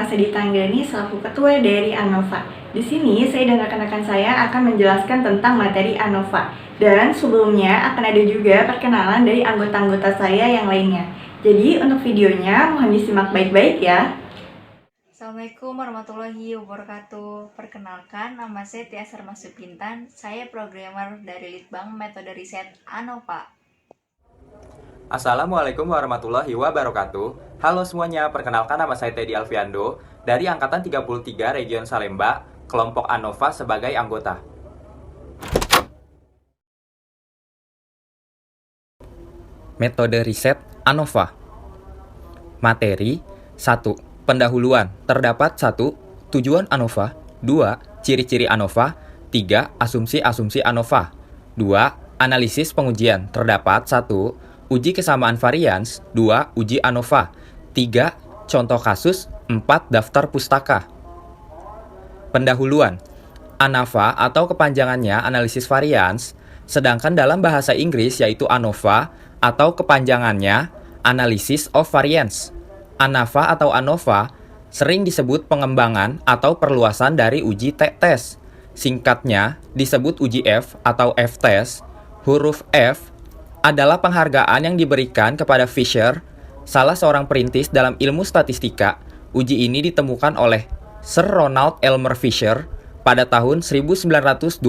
Sedi Tanggani selaku Ketua dari ANOVA. Di sini saya dan rekan-rekan saya akan menjelaskan tentang materi ANOVA. Dan sebelumnya akan ada juga perkenalan dari anggota-anggota saya yang lainnya. Jadi untuk videonya mohon disimak baik-baik ya. Assalamualaikum warahmatullahi wabarakatuh. Perkenalkan, nama saya Tia Sarma Supintan. Saya programmer dari Litbang Metode Riset ANOVA. Assalamualaikum warahmatullahi wabarakatuh. Halo semuanya, perkenalkan nama saya Teddy Alfiando dari Angkatan 33 Region Salemba, kelompok ANOVA sebagai anggota. Metode riset ANOVA. Materi 1. Pendahuluan. Terdapat 1. Tujuan ANOVA. 2. Ciri-ciri ANOVA. 3. Asumsi-asumsi ANOVA. 2. Analisis pengujian. Terdapat 1. Uji kesamaan varians. 2. Uji ANOVA. 3. Contoh kasus. 4. Daftar pustaka. Pendahuluan. ANOVA atau kepanjangannya analisis varians, sedangkan dalam bahasa Inggris yaitu ANOVA atau kepanjangannya Analysis of Variance. ANOVA atau ANOVA sering disebut pengembangan atau perluasan dari uji t-test. Singkatnya disebut uji F atau F-test. Huruf F adalah penghargaan yang diberikan kepada Fisher, salah seorang perintis dalam ilmu statistika. Uji ini ditemukan oleh Sir Ronald Elmer Fisher pada tahun 1920.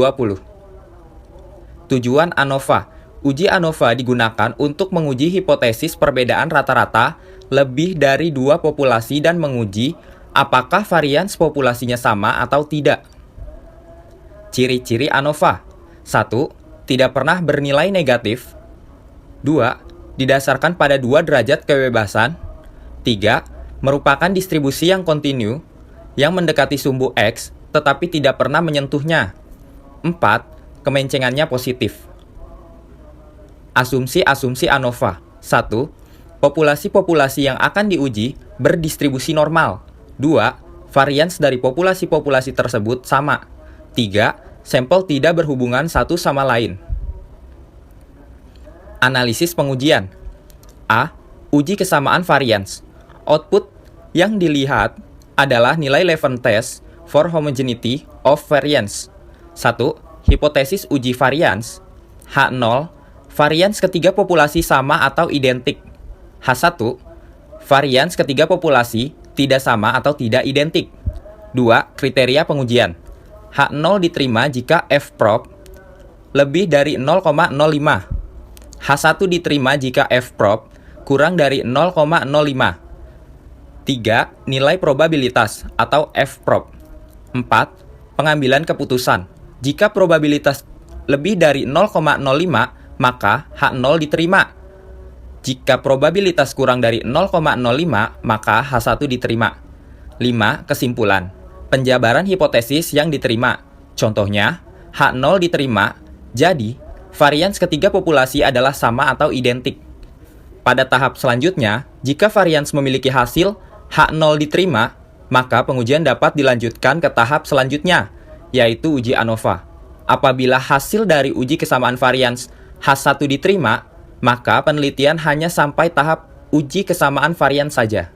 Tujuan ANOVA. Uji ANOVA digunakan untuk menguji hipotesis perbedaan rata-rata lebih dari dua populasi dan menguji apakah varians populasinya sama atau tidak. Ciri-ciri ANOVA. 1. Tidak pernah bernilai negatif. 2. Didasarkan pada 2 derajat kebebasan. 3. Merupakan distribusi yang kontinu, yang mendekati sumbu X, tetapi tidak pernah menyentuhnya. 4. Kemencengannya positif. Asumsi-asumsi ANOVA. 1. Populasi-populasi yang akan diuji berdistribusi normal. 2. Varians dari populasi-populasi tersebut sama. 3. Sampel tidak berhubungan satu sama lain. Analisis pengujian. A. Uji kesamaan varians. Output yang dilihat adalah nilai Levene test for homogeneity of variance. 1. Hipotesis uji varians. H0. Varians ketiga populasi sama atau identik. H1. Varians ketiga populasi tidak sama atau tidak identik. 2. Kriteria pengujian. H0 diterima jika F-prop lebih dari 0,05. H1 diterima jika F-prop kurang dari 0,05. 3. Nilai probabilitas atau F-prop. 4. Pengambilan keputusan. Jika probabilitas lebih dari 0,05, maka H0 diterima. Jika probabilitas kurang dari 0,05, maka H1 diterima. 5. Kesimpulan. Penjabaran hipotesis yang diterima. Contohnya, H0 diterima, jadi varians ketiga populasi adalah sama atau identik. Pada tahap selanjutnya, jika varians memiliki hasil H0 diterima, maka pengujian dapat dilanjutkan ke tahap selanjutnya, yaitu uji ANOVA. Apabila hasil dari uji kesamaan varians H1 diterima, maka penelitian hanya sampai tahap uji kesamaan varians saja.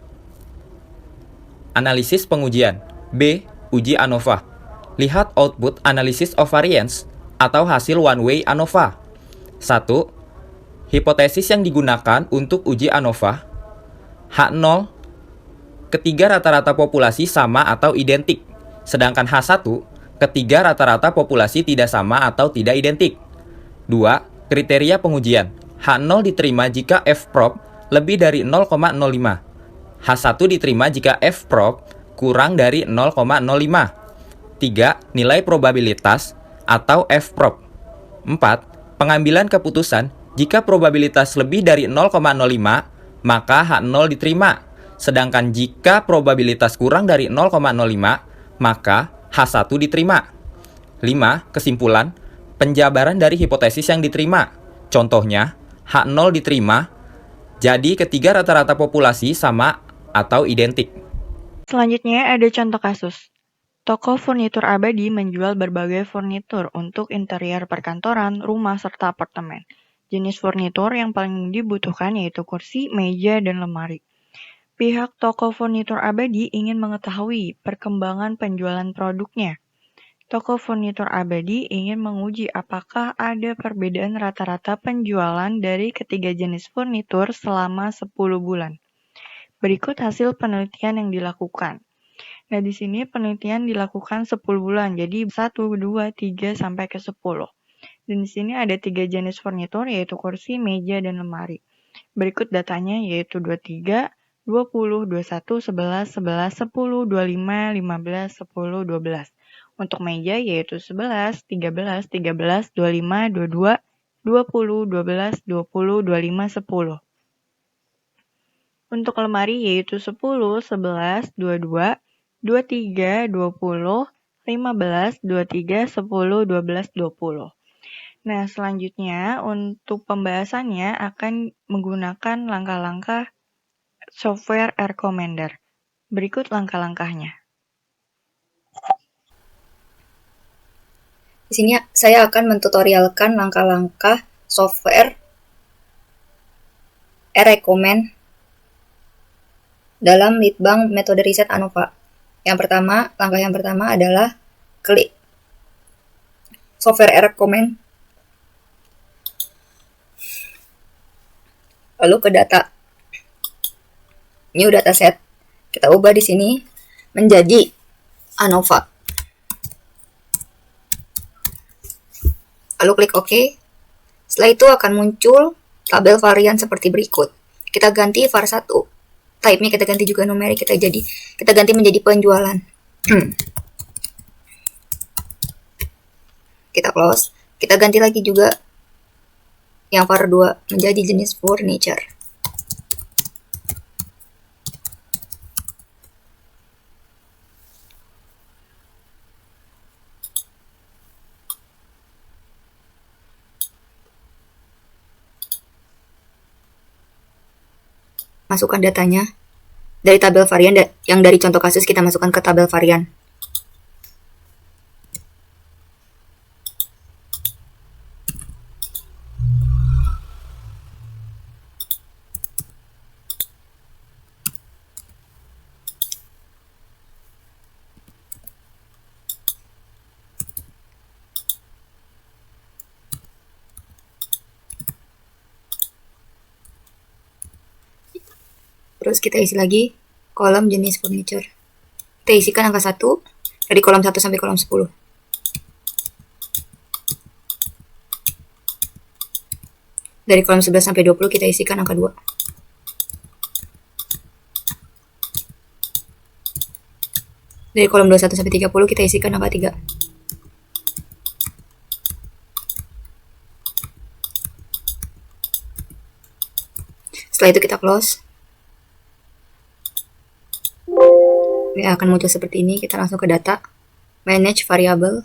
Analisis pengujian. B. Uji ANOVA. Lihat output analysis of variance atau hasil one-way ANOVA. 1. Hipotesis yang digunakan untuk uji ANOVA. H0. Ketiga rata-rata populasi sama atau identik. Sedangkan H1. Ketiga rata-rata populasi tidak sama atau tidak identik. 2. Kriteria pengujian. H0 diterima jika F-prop lebih dari 0,05. H1 diterima jika F-prop kurang dari 0,05. 3. Nilai probabilitas atau F-prop. 4. Pengambilan keputusan. Jika probabilitas lebih dari 0,05, maka H0 diterima. Sedangkan jika probabilitas kurang dari 0,05, maka H1 diterima. 5. Kesimpulan. Penjabaran dari hipotesis yang diterima. Contohnya, H0 diterima, jadi ketiga rata-rata populasi sama atau identik. Selanjutnya ada contoh kasus. Toko furnitur abadi menjual berbagai furnitur untuk interior perkantoran, rumah, serta apartemen. Jenis furnitur yang paling dibutuhkan yaitu kursi, meja, dan lemari. Pihak toko furnitur abadi ingin mengetahui perkembangan penjualan produknya. Toko furnitur abadi ingin menguji apakah ada perbedaan rata-rata penjualan dari ketiga jenis furnitur selama 10 bulan. Berikut hasil penelitian yang dilakukan. Nah, di sini penelitian dilakukan 10 bulan, jadi 1, 2, 3, sampai ke 10. Dan di sini ada 3 jenis furnitur, yaitu kursi, meja, dan lemari. Berikut datanya yaitu 23, 20, 21, 11, 11, 10, 25, 15, 10, 12. Untuk meja yaitu 11, 13, 13, 25, 22, 20, 12, 20, 25, 10. Untuk lemari yaitu 10, 11, 22, 23, 20, 15, 23, 10, 12, 20. Nah, selanjutnya untuk pembahasannya akan menggunakan langkah-langkah software recommender. Berikut langkah-langkahnya. Di sini saya akan mentutorialkan langkah-langkah software e-recommend dalam Litbang metode riset ANOVA. Langkah yang pertama adalah klik software e-recommend, lalu ke data, new dataset. Kita ubah di sini menjadi ANOVA. Lalu klik OK. Setelah itu akan muncul tabel varian seperti berikut. Kita ganti var 1. Type-nya kita ganti juga numerik, kita ganti menjadi penjualan. Kita close. Kita ganti lagi juga yang var 2 menjadi jenis furniture. Masukkan datanya dari tabel varian yang dari contoh kasus kita masukkan ke tabel varian. Terus kita isi lagi kolom jenis furniture. Kita isikan angka 1 dari kolom 1 sampai kolom 10. Dari kolom 11 sampai 20 kita isikan angka 2. Dari kolom 21 sampai 30 kita isikan angka 3. Setelah itu kita close. Ya, akan muncul seperti ini. Kita langsung ke data, manage variable,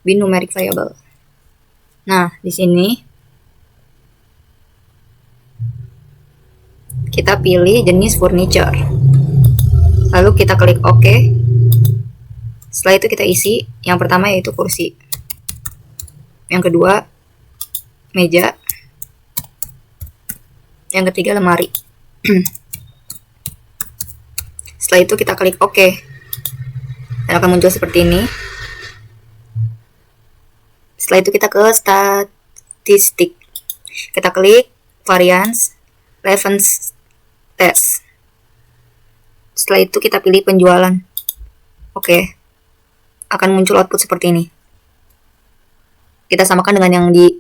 bin numeric variable. Nah, di sini kita pilih jenis furniture. Lalu kita klik OK. Setelah itu kita isi. Yang pertama yaitu kursi. Yang kedua meja. Yang ketiga lemari. Setelah itu kita klik OK. Dan akan muncul seperti ini. Setelah itu kita ke statistik. Kita klik variance, relevance test. Setelah itu kita pilih penjualan. Oke. Akan muncul output seperti ini. Kita samakan dengan yang di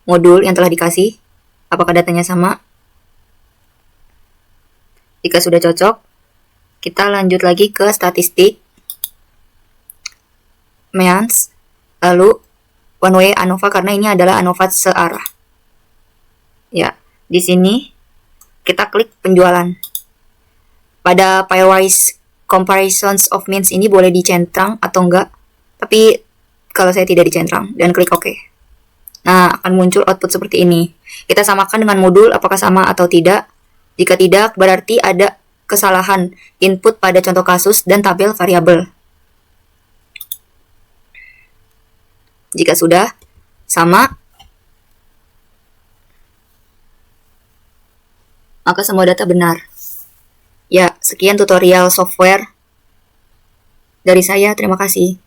modul yang telah dikasih. Apakah datanya sama? Jika sudah cocok, kita lanjut lagi ke statistik, means, lalu one way ANOVA karena ini adalah ANOVA searah. Ya, di sini kita klik penjualan. Pada pairwise comparisons of means ini boleh dicentrang atau enggak, tapi kalau saya tidak dicentrang dan klik OK. Nah, akan muncul output seperti ini. Kita samakan dengan modul apakah sama atau tidak. Jika tidak, berarti ada kesalahan input pada contoh kasus dan tabel variabel. Jika sudah sama, maka semua data benar. Ya, Sekian tutorial software dari saya, terima kasih.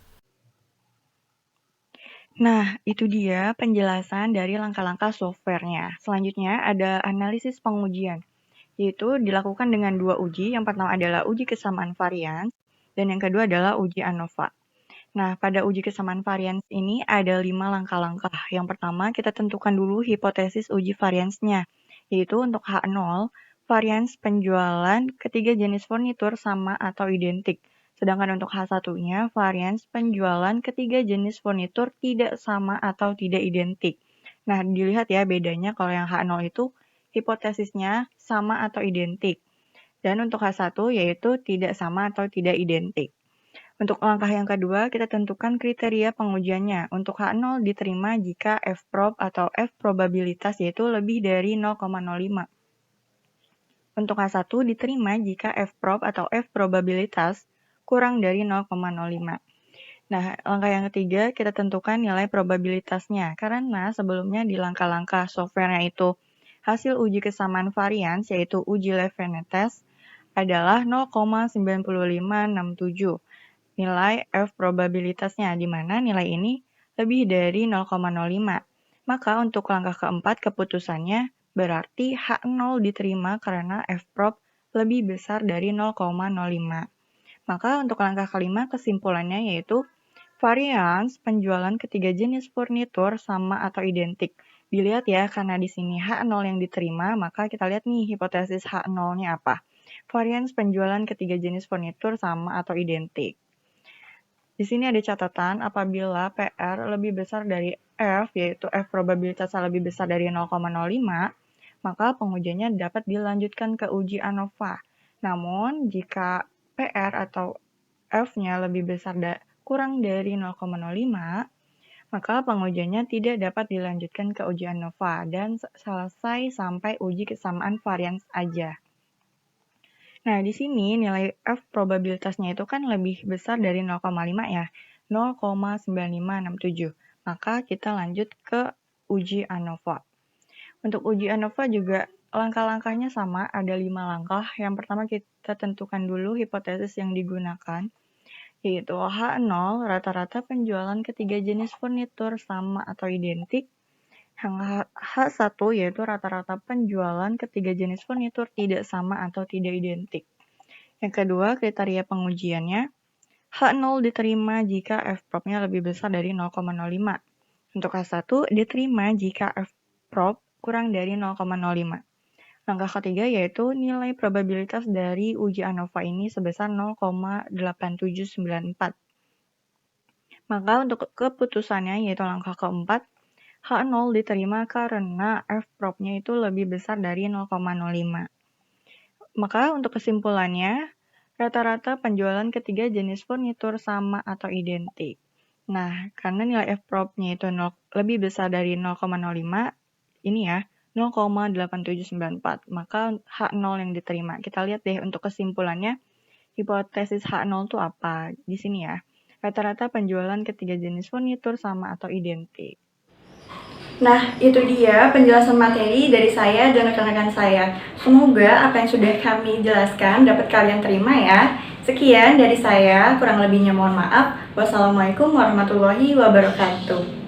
Nah, itu dia penjelasan dari langkah-langkah softwarenya. Selanjutnya ada analisis pengujian, yaitu dilakukan dengan 2 uji. Yang pertama adalah uji kesamaan varians, dan yang kedua adalah uji ANOVA. Nah, pada uji kesamaan varians ini ada 5 langkah-langkah. Yang pertama, kita tentukan dulu hipotesis uji variansnya, yaitu untuk H0, varians penjualan ketiga jenis furnitur sama atau identik. Sedangkan untuk H1-nya, varians penjualan ketiga jenis furnitur tidak sama atau tidak identik. Nah, dilihat ya bedanya kalau yang H0 itu hipotesisnya sama atau identik. Dan untuk H1 yaitu tidak sama atau tidak identik. Untuk langkah yang kedua, kita tentukan kriteria pengujiannya. Untuk H0 diterima jika F-prob atau F probabilitas yaitu lebih dari 0,05. Untuk H1 diterima jika F-prob atau F probabilitas kurang dari 0,05. Nah, langkah yang ketiga, kita tentukan nilai probabilitasnya. Karena sebelumnya di langkah-langkah softwarenya itu, hasil uji kesamaan varians, yaitu uji Levene test, adalah 0,9567. Nilai F probabilitasnya, di mana nilai ini lebih dari 0,05. Maka untuk langkah keempat, keputusannya berarti H0 diterima karena F-prob lebih besar dari 0,05. Maka untuk langkah kelima, kesimpulannya yaitu varians penjualan ketiga jenis furnitur sama atau identik. Dilihat ya, karena di sini H0 yang diterima, maka kita lihat nih hipotesis H0-nya apa. Varians penjualan ketiga jenis furnitur sama atau identik. Di sini ada catatan apabila PR lebih besar dari F, yaitu F probabilitasnya lebih besar dari 0,05, maka pengujiannya dapat dilanjutkan ke uji ANOVA. Namun, jika PR atau F-nya lebih besar kurang dari 0,05, maka pengujiannya tidak dapat dilanjutkan ke uji ANOVA dan selesai sampai uji kesamaan varians aja. Nah, di sini nilai F probabilitasnya itu kan lebih besar dari 0,5 ya, 0,9567. Maka kita lanjut ke uji ANOVA. Untuk uji ANOVA juga langkah-langkahnya sama, ada 5 langkah. Yang pertama kita tentukan dulu hipotesis yang digunakan, yaitu H0 rata-rata penjualan ketiga jenis furnitur sama atau identik. Yang H1 yaitu rata-rata penjualan ketiga jenis furnitur tidak sama atau tidak identik. Yang kedua, kriteria pengujiannya, H0 diterima jika F-prob-nya lebih besar dari 0,05. Untuk H1 diterima jika F-prob kurang dari 0,05. Langkah ketiga yaitu nilai probabilitas dari uji ANOVA ini sebesar 0,8794. Maka untuk keputusannya yaitu langkah keempat, H0 diterima karena F-prob-nya itu lebih besar dari 0,05. Maka untuk kesimpulannya, rata-rata penjualan ketiga jenis furnitur sama atau identik. Nah, karena nilai F-prob-nya itu lebih besar dari 0,05, ini ya, 0,8794. Maka H0 yang diterima. Kita lihat deh untuk kesimpulannya, hipotesis H0 itu apa? Di sini ya, rata-rata penjualan ketiga jenis furnitur sama atau identik. Nah, itu dia penjelasan materi dari saya dan rekan-rekan saya. Semoga apa yang sudah kami jelaskan dapat kalian terima ya. Sekian dari saya, kurang lebihnya mohon maaf. Wassalamualaikum warahmatullahi wabarakatuh.